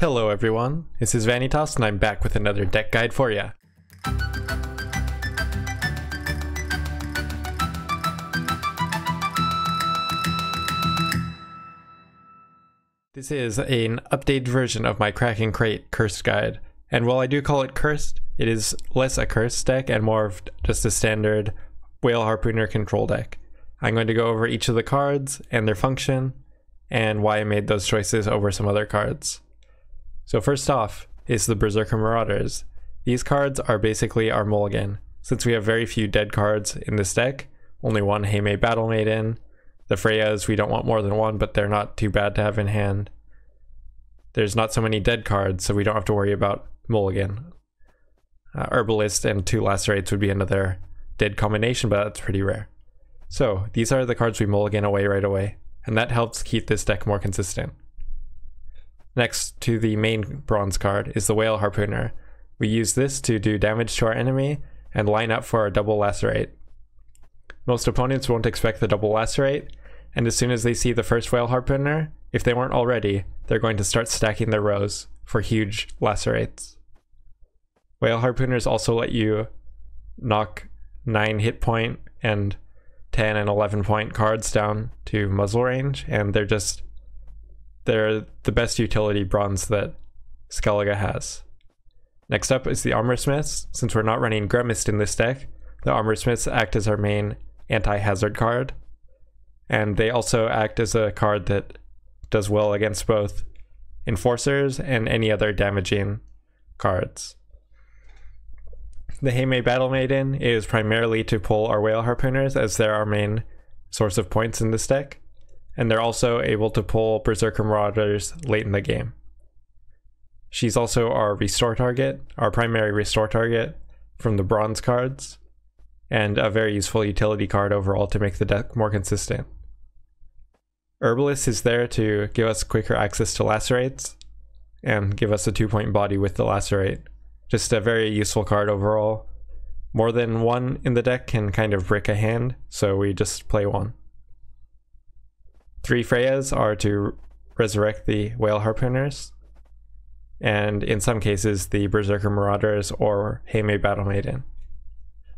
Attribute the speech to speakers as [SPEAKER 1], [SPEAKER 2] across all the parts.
[SPEAKER 1] Hello everyone, this is Vanitas and I'm back with another deck guide for ya. This is an updated version of my Crach Crate cursed guide, and while I do call it cursed, it is less a cursed deck and more of just a standard whale harpooner control deck. I'm going to go over each of the cards and their function, and why I made those choices over some other cards. So first off is the Berserker Marauders. These cards are basically our Mulligan. Since we have very few dead cards in this deck, only one Heime Battle Maiden. The Freyas, we don't want more than one, but they're not too bad to have in hand. There's not so many dead cards, so we don't have to worry about Mulligan. Herbalist and 2 Lacerates would be another dead combination, but that's pretty rare. So these are the cards we Mulligan away right away, and that helps keep this deck more consistent. Next to the main bronze card is the Whale Harpooner. We use this to do damage to our enemy and line up for our double lacerate. Most opponents won't expect the double lacerate, and as soon as they see the first Whale Harpooner, if they weren't already, they're going to start stacking their rows for huge lacerates. Whale Harpooners also let you knock 9 hit point and 10 and 11 point cards down to muzzle range, and they're the best utility bronze that Skellige has. Next up is the Armor Smiths. Since we're not running Gremist in this deck, the Armor Smiths act as our main anti-hazard card, and they also act as a card that does well against both Enforcers and any other damaging cards. The Heime Battle Maiden is primarily to pull our Whale Harpooners, as they're our main source of points in this deck, and they're also able to pull Berserker Marauders late in the game. She's also our restore target, our primary restore target from the bronze cards, and a very useful utility card overall to make the deck more consistent. Herbalist is there to give us quicker access to lacerates and give us a 2-point body with the lacerate. Just a very useful card overall. More than one in the deck can kind of brick a hand, so we just play one. 3 Freyas are to resurrect the Whale Harpooners, and in some cases the Berserker Marauders or Heime Battle Maiden.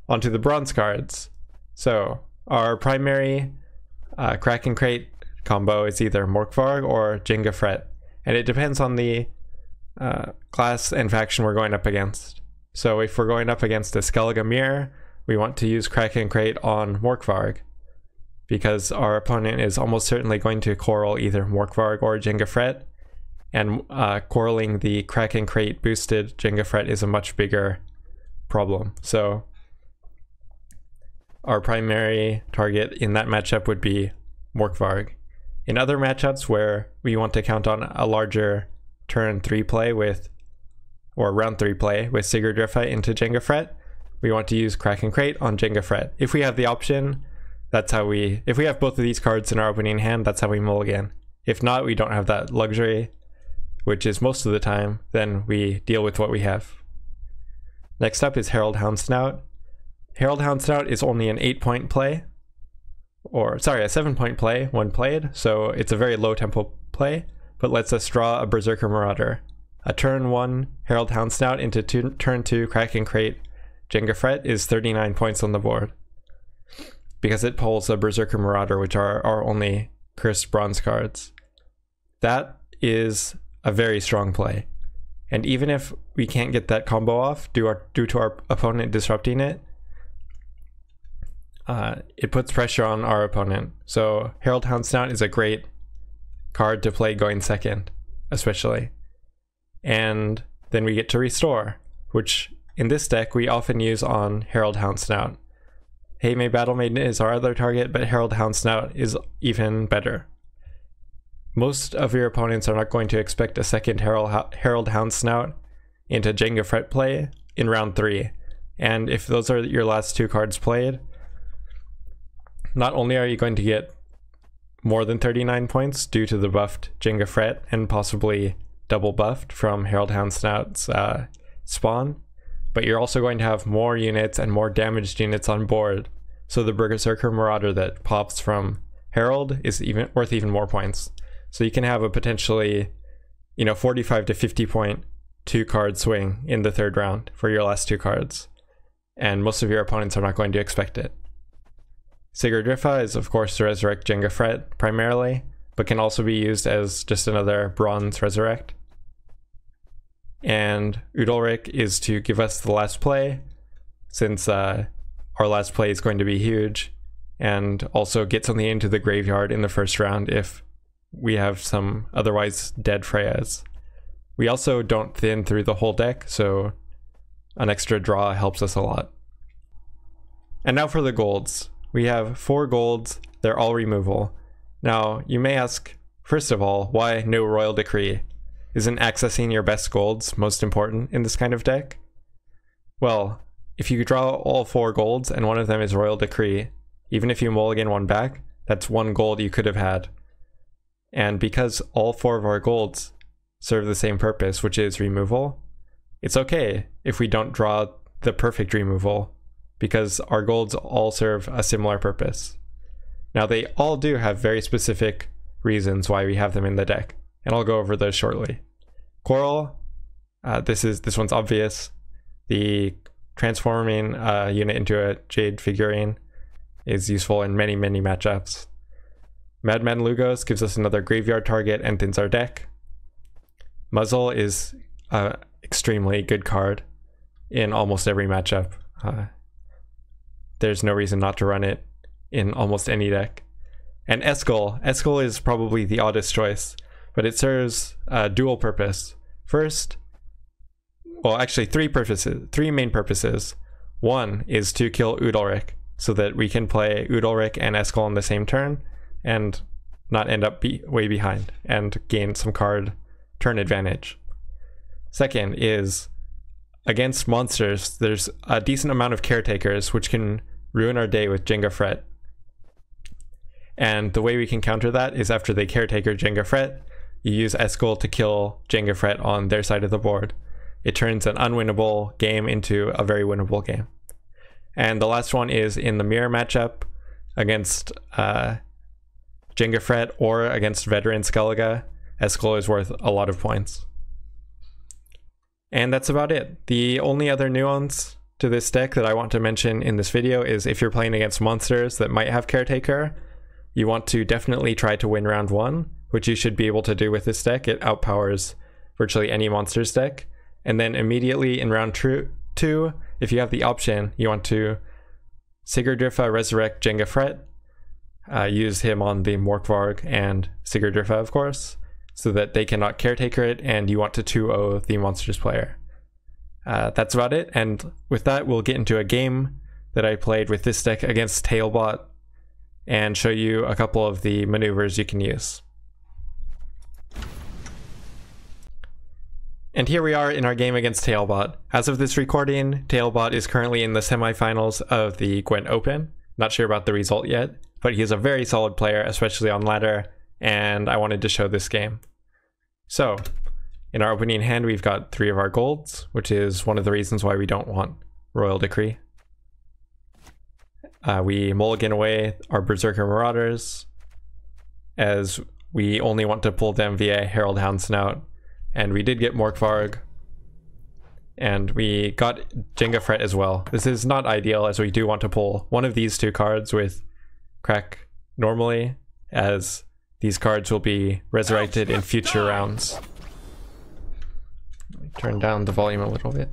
[SPEAKER 1] Onto the bronze cards. So our primary Crach Crate combo is either Morkvarg or Djenge Frett, and it depends on the class and faction we're going up against. So if we're going up against a Skellige Mirror, we want to use Crach Crate on Morkvarg, because our opponent is almost certainly going to coral either Morkvarg or Djenge Frett, and coraling the Crach Crate boosted Djenge Frett is a much bigger problem. So our primary target in that matchup would be Morkvarg. In other matchups where we want to count on a larger turn 3 play or round 3 play with Sigurd Riffite into Djenge Frett, we want to use Crach Crate on Djenge Frett. If we have the option, if we have both of these cards in our opening hand, that's how we mulligan. If not, we don't have that luxury, which is most of the time, then we deal with what we have. Next up is Harald Houndsnout. Harald Houndsnout is only an 8-point play, a 7-point play when played, so it's a very low tempo play, but lets us draw a Berserker Marauder. A turn 1 Harald Houndsnout into turn 2 Crach Crate Djenge Frett is 39 points on the board, because it pulls a Berserker Marauder, which are our only cursed bronze cards. That is a very strong play, and even if we can't get that combo off due to our opponent disrupting it, it puts pressure on our opponent. So Harald Houndsnout is a great card to play going second, especially. And then we get to restore, which in this deck we often use on Harald Houndsnout. Heime Battle Maiden is our other target, but Harald Houndsnout is even better. Most of your opponents are not going to expect a second Harald Houndsnout into Djenge Frett play in round 3. And if those are your last 2 cards played, not only are you going to get more than 39 points due to the buffed Djenge Frett and possibly double buffed from Harald Houndsnout's spawn, but you're also going to have more units and more damaged units on board, so the Berserker Marauder that pops from Harald is worth even more points. So you can have a potentially 45 to 50 point 2-card swing in the third round for your last 2 cards. And most of your opponents are not going to expect it. Sigurdrifa is of course to resurrect Djenge Frett primarily, but can also be used as just another bronze resurrect. And Udalric is to give us the last play, since our last play is going to be huge, and also get something into the graveyard in the first round if we have some otherwise dead Freyas. We also don't thin through the whole deck, so an extra draw helps us a lot. And now for the golds. We have 4 golds, they're all removal. Now, you may ask, first of all, why no Royal Decree? Isn't accessing your best golds most important in this kind of deck? Well, if you draw all 4 golds and one of them is Royal Decree, even if you mulligan one back, that's 1 gold you could have had. And because all 4 of our golds serve the same purpose, which is removal, it's okay if we don't draw the perfect removal, because our golds all serve a similar purpose. Now they all do have very specific reasons why we have them in the deck, and I'll go over those shortly. Coral, this one's obvious. The transforming unit into a Jade figurine is useful in many matchups. Madman Lugos gives us another graveyard target and thins our deck. Muzzle is an extremely good card in almost every matchup. There's no reason not to run it in almost any deck. And Eskel is probably the oddest choice, but it serves a dual purpose. First, well actually 3 main purposes. One is to kill Udalric, so that we can play Udalric and Eskel on the same turn, and not end up way behind, and gain some card turn advantage. Second is, against monsters, there's a decent amount of caretakers, which can ruin our day with Djenge Frett. And the way we can counter that is after they caretaker Djenge Frett, you use Eskel to kill Djenge Frett on their side of the board. It turns an unwinnable game into a very winnable game. And the last one is in the mirror matchup against Djenge Frett or against veteran Skellige. Eskel is worth a lot of points. And that's about it. The only other nuance to this deck that I want to mention in this video is if you're playing against monsters that might have Caretaker, you want to definitely try to win round 1, which you should be able to do with this deck. It outpowers virtually any monsters deck. And then immediately in round 2, if you have the option, you want to Sigurdrifa resurrect Djenge Frett, use him on the Morkvarg and Sigurdrifa of course, so that they cannot caretaker it, and you want to 2-0 the monsters player. That's about it, and with that we'll get into a game that I played with this deck against TailBot and show you a couple of the maneuvers you can use. And here we are in our game against TailBot. As of this recording, TailBot is currently in the semifinals of the Gwent Open. Not sure about the result yet, but he is a very solid player, especially on ladder, and I wanted to show this game. So, in our opening hand we've got 3 of our golds, which is one of the reasons why we don't want Royal Decree. We mulligan away our Berserker Marauders, as we only want to pull them via Harald Houndsnout, and we did get Morkvarg, and we got Djenge Frett as well. This is not ideal, as we do want to pull one of these 2 cards with Crach normally, as these cards will be resurrected in future rounds. Let me turn down the volume a little bit.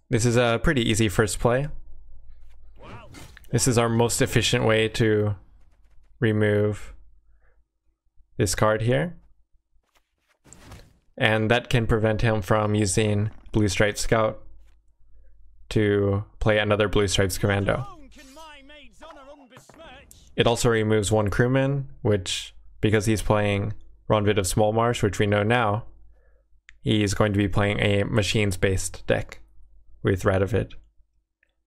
[SPEAKER 1] This is a pretty easy first play. This is our most efficient way to remove this card here. And that can prevent him from using Blue Stripes Scout to play another Blue Stripes Commando. It also removes 1 crewman, which, because he's playing Ronvid of Smallmarsh, which we know now, he's going to be playing a machines-based deck with Radovid.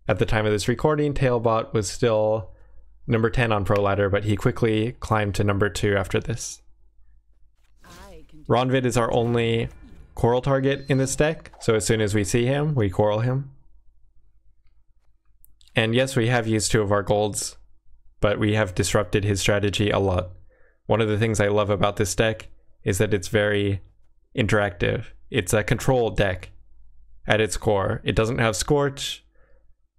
[SPEAKER 1] At the time of this recording, TailBot was still number 10 on Pro Ladder, but he quickly climbed to number 2 after this. Ronvid is our only Coral target in this deck, so as soon as we see him, we Coral him. And yes, we have used 2 of our golds, but we have disrupted his strategy a lot. One of the things I love about this deck is that it's very interactive. It's a control deck at its core. It doesn't have Scorch,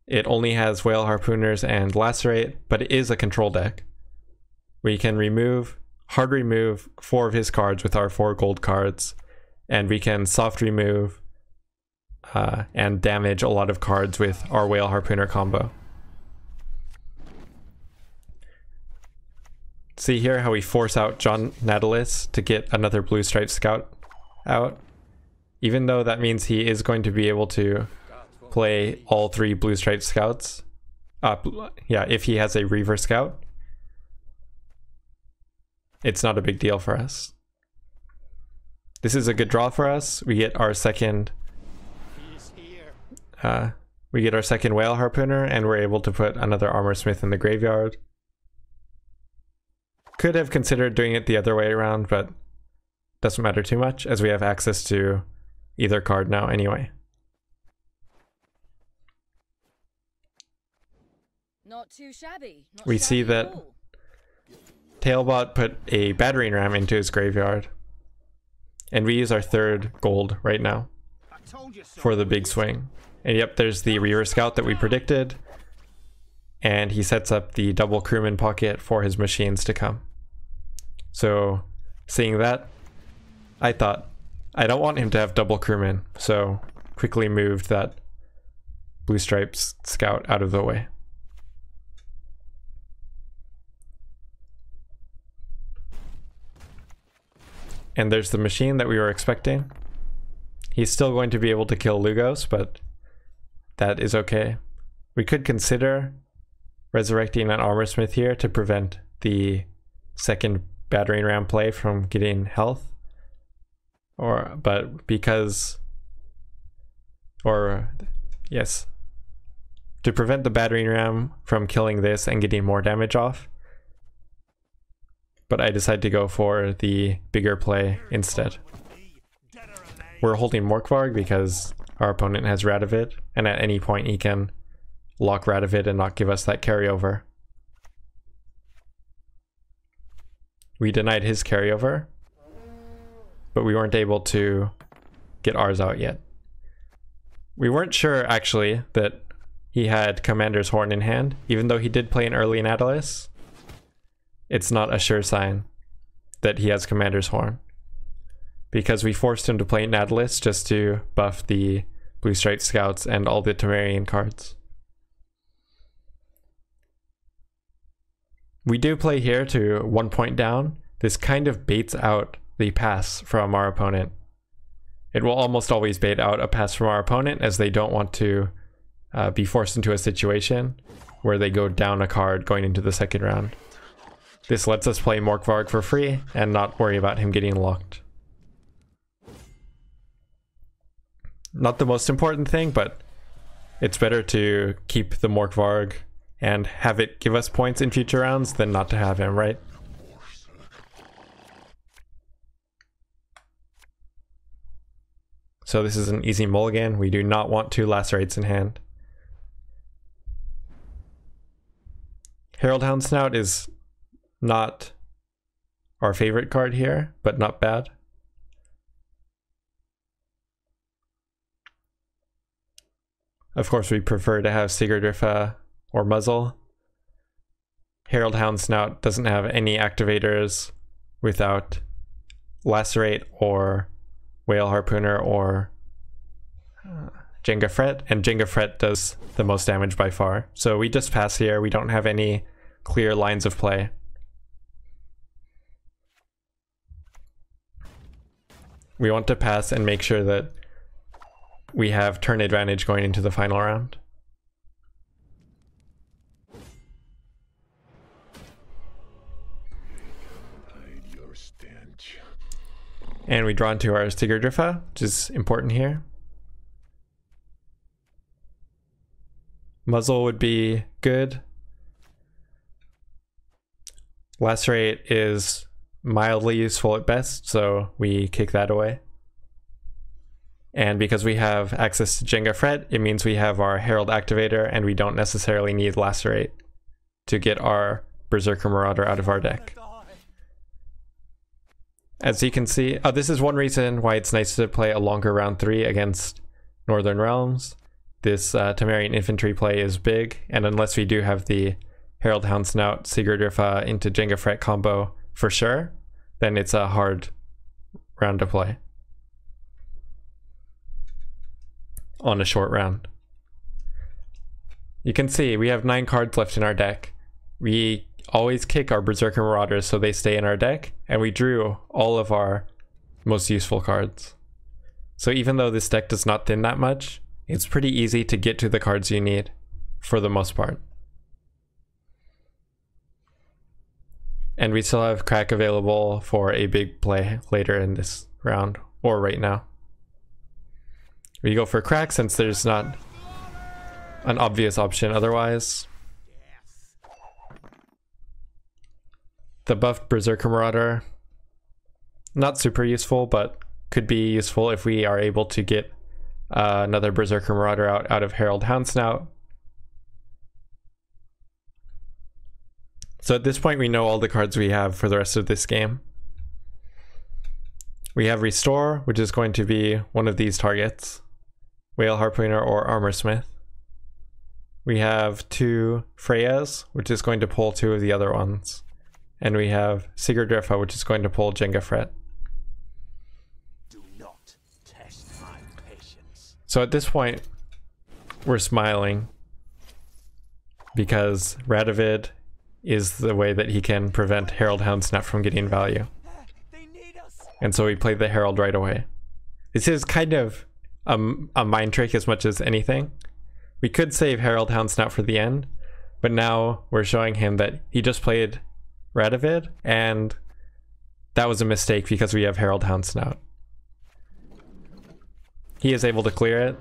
[SPEAKER 1] it only has Whale Harpooners and Lacerate, but it is a control deck. We can hard remove 4 of his cards with our 4 gold cards, and we can soft remove and damage a lot of cards with our Whale Harpooner combo. See here how we force out John Nautilus to get another Blue Stripe Scout out, even though that means he is going to be able to play all 3 Blue Stripe Scouts. Yeah, if he has a Reaver Scout, it's not a big deal for us. This is a good draw for us. We get our second Whale Harpooner, and we're able to put another Armor Smith in the graveyard. Could have considered doing it the other way around, but doesn't matter too much as we have access to either card now anyway.
[SPEAKER 2] Not too shabby.
[SPEAKER 1] We see that TailBot put a battering ram into his graveyard, and we use our 3rd gold right now for the big swing. And yep, there's the Reaver Scout that we predicted, and he sets up the double crewman pocket for his machines to come. So seeing that, I thought, I don't want him to have double crewman, so quickly moved that Blue Stripes Scout out of the way. And there's the machine that we were expecting. He's still going to be able to kill Lugos, but that is okay. We could consider resurrecting an Armor Smith here to prevent the second battering ram play from getting health. To prevent the battering ram from killing this and getting more damage off. But I decided to go for the bigger play instead. We're holding Morkvarg because our opponent has Radovid, and at any point he can lock Radovid and not give us that carryover. We denied his carryover, but we weren't able to get ours out yet. We weren't sure actually that he had Commander's Horn in hand, even though he did play an early Nautilus. It's not a sure sign that he has Commander's Horn, because we forced him to play Nautilus just to buff the Blue Stripe Scouts and all the Temerian cards. We do play here to 1 point down. This kind of baits out the pass from our opponent. It will almost always bait out a pass from our opponent, as they don't want to be forced into a situation where they go down a card going into the second round. This lets us play Morkvarg for free and not worry about him getting locked. Not the most important thing, but it's better to keep the Morkvarg and have it give us points in future rounds than not to have him, right? So this is an easy mulligan. We do not want 2 Lacerates in hand. Harald Houndsnout is not our favorite card here, but not bad. Of course, we prefer to have Sigurdrifa or Muzzle. Harald Houndsnout doesn't have any activators without Lacerate or Whale Harpooner or Djenge Frett, and Djenge Frett does the most damage by far. So we just pass here. We don't have any clear lines of play. We want to pass and make sure that we have turn advantage going into the final round. And we draw into our Sigurdrifa, which is important here. Muzzle would be good. Lacerate is mildly useful at best, so we kick that away. And because we have access to Djenge Frett, it means we have our Harald activator, and we don't necessarily need Lacerate to get our Berserker Marauder out of our deck. As you can see, this is one reason why it's nice to play a longer round 3 against Northern Realms. This Temerian infantry play is big, and unless we do have the Harald Houndsnout Sigurdrifa into Djenge Frett combo for sure, then it's a hard round to play on a short round. You can see we have 9 cards left in our deck. We always kick our Berserker Marauders so they stay in our deck, and we drew all of our most useful cards. So even though this deck does not thin that much, it's pretty easy to get to the cards you need for the most part. And we still have Crach available for a big play later in this round, or right now. We go for Crach since there's not an obvious option otherwise. The buffed Berserker Marauder, not super useful, but could be useful if we are able to get another Berserker Marauder out of Harald Houndsnout. So at this point we know all the cards we have for the rest of this game. We have Restore, which is going to be one of these targets, Whale Harpooner or Armorsmith. We have 2 Freyas, which is going to pull 2 of the other ones. And we have Sigurdrifa, which is going to pull Djenge Frett.
[SPEAKER 3] Do not test my patience.
[SPEAKER 1] So at this point, we're smiling because Radovid is the way that he can prevent Harald Houndsnout from getting value.
[SPEAKER 3] They need us.
[SPEAKER 1] And so we play the Herald right away. This is kind of a mind trick as much as anything. We could save Harald Houndsnout for the end, but now we're showing him that he just played Radovid, and that was a mistake because we have Harald Houndsnout. He is able to clear it,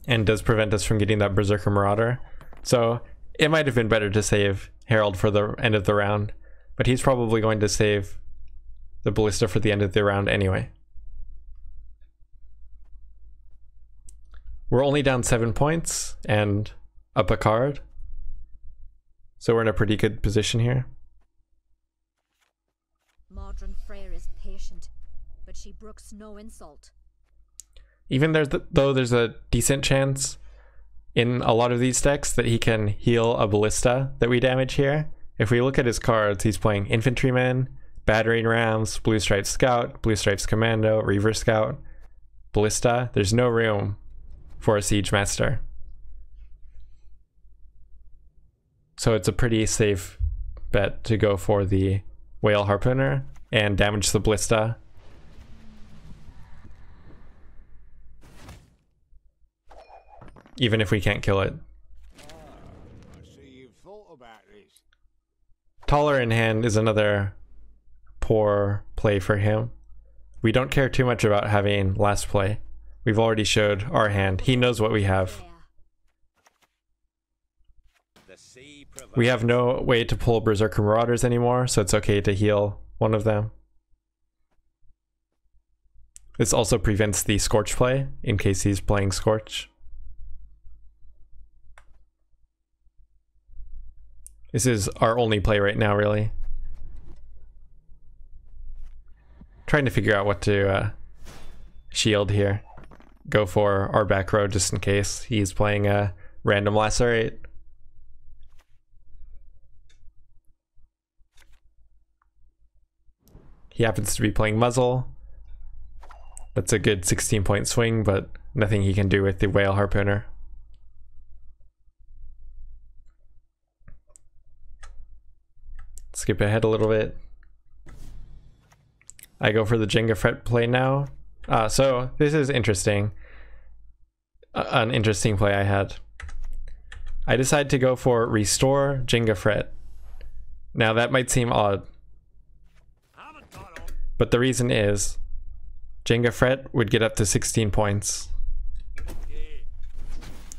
[SPEAKER 1] and does prevent us from getting that Berserker Marauder. So it might have been better to save Harald for the end of the round, but he's probably going to save the Ballista for the end of the round anyway. We're only down 7 points and up a card, so we're in a pretty good position here.
[SPEAKER 2] Modron Freyr is patient, but she brooks no insult.
[SPEAKER 1] Even though there's a decent chance in a lot of these decks that he can heal a Ballista that we damage here. If we look at his cards, he's playing Infantryman, Battering Rams, Blue Stripes Scout, Blue Stripes Commando, Reaver Scout, Ballista. There's no room for a Siege Master. So it's a pretty safe bet to go for the Whale Harpooner and damage the Ballista. Even if we can't kill it.
[SPEAKER 3] I see you've thought about this.
[SPEAKER 1] Taller in hand is another poor play for him. We don't care too much about having last play. We've already showed our hand. He knows what we have. We have no way to pull Berserker Marauders anymore, so it's okay to heal one of them. This also prevents the Scorch play, in case he's playing Scorch. This is our only play right now, really. Trying to figure out what to shield here. Go for our back row just in case he's playing a random Lacerate. He happens to be playing Muzzle. That's a good 16-point swing, but nothing he can do with the Whale Harpooner. Skip ahead a little bit. I go for the Djenge Frett play now. So this is interesting. An interesting play I had. I decide to go for Restore Djenge Frett. Now that might seem odd, but the reason is Djenge Frett would get up to 16 points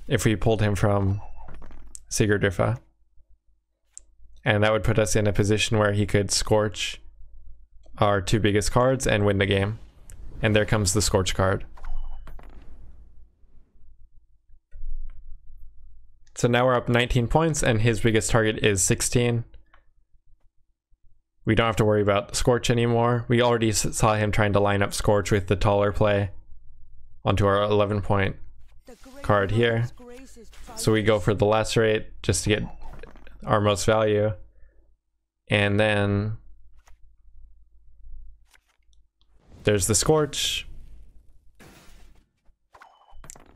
[SPEAKER 1] if we pulled him from Sigurdrifa. And that would put us in a position where he could Scorch our 2 biggest cards and win the game. And there comes the Scorch card. So now we're up 19 points and his biggest target is 16. we don't have to worry about Scorch anymore. We already saw him trying to line up Scorch with the taller play onto our 11 point card here. So we go for the Lacerate just to get our most value. And then there's the Scorch.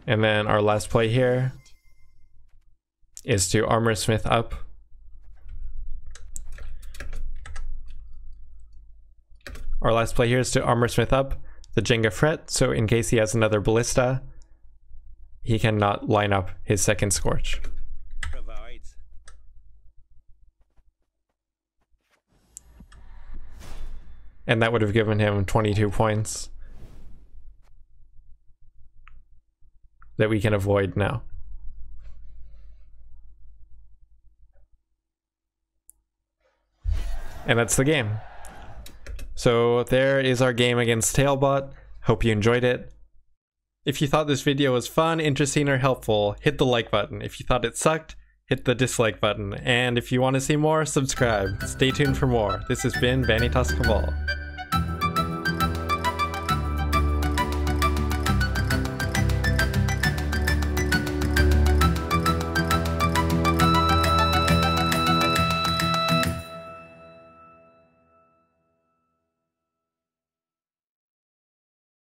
[SPEAKER 1] And then our last play here is to Armor Smith up. Our last play here is to Armor Smith up the Djenge Frett, so in case he has another Ballista, he cannot line up his second Scorch.
[SPEAKER 3] Provides.
[SPEAKER 1] And that would have given him 22 points that we can avoid now. And that's the game. So there is our game against TailBot. Hope you enjoyed it. If you thought this video was fun, interesting, or helpful, hit the like button. If you thought it sucked, hit the dislike button. And if you want to see more, subscribe. Stay tuned for more. This has been vanitas.cabal.